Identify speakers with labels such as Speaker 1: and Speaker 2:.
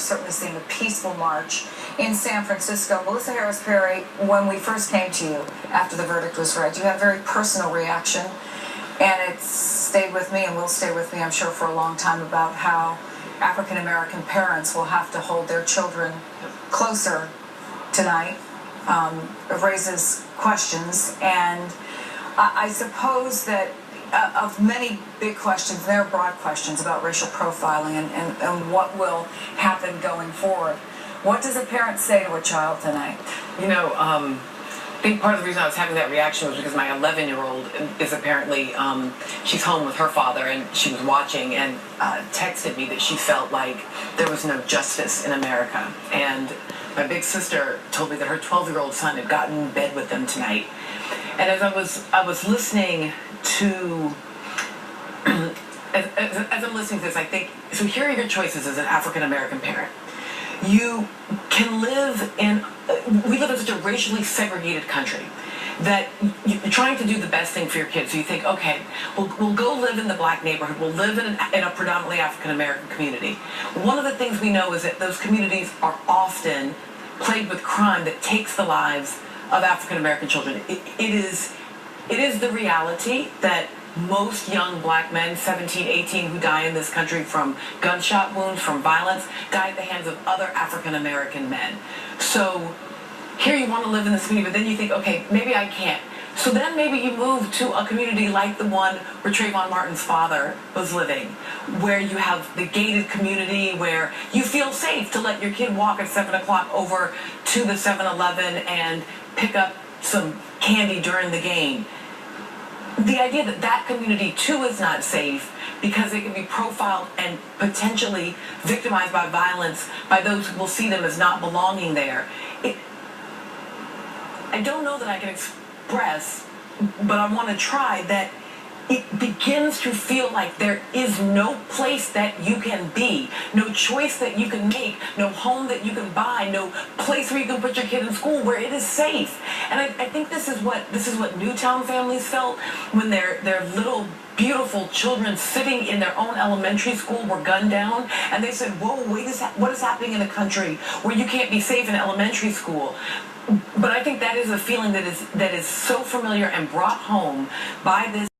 Speaker 1: certainly seeing a peaceful march in San Francisco. Melissa Harris Perry, when we first came to you after the verdict was read, you had a very personal reaction, and it stayed with me and will stay with me, I'm sure, for a long time, about how African American parents will have to hold their children closer tonight. It raises questions, and I suppose that of many big questions, there are broad questions about racial profiling and what will happen going forward. What does a parent say to a child tonight?
Speaker 2: You know, I think part of the reason I was having that reaction was because my 11-year-old is apparently, she's home with her father, and she was watching and texted me that she felt like there was no justice in America. And my big sister told me that her 12-year-old son had gotten in bed with them tonight. And as I was listening to, as I'm listening to this, I think, so here are your choices as an African American parent. You can live in, we live in such a racially segregated country that you're trying to do the best thing for your kids. So you think, okay, we'll go live in the black neighborhood. We'll live in a predominantly African American community. One of the things we know is that those communities are often plagued with crime that takes the lives of African American children. It is the reality that most young black men, 17, 18, who die in this country from gunshot wounds, from violence, die at the hands of other African American men. So here you want to live in this community, but then you think, okay, maybe I can't. So then maybe you move to a community like the one where Trayvon Martin's father was living, where you have the gated community, where you feel safe to let your kid walk at 7 o'clock over to the 7-Eleven and pick up some candy during the game. The idea that that community too is not safe because it can be profiled and potentially victimized by violence by those who will see them as not belonging there. I don't know that I can express, but I want to try, that it begins to feel like there is no place that you can be, no choice that you can make, no home that you can buy, no place where you can put your kid in school where it is safe. And I think this is what Newtown families felt when their little beautiful children sitting in their own elementary school were gunned down, and they said, whoa, what is happening in a country where you can't be safe in elementary school? But I think that is a feeling that is so familiar and brought home by this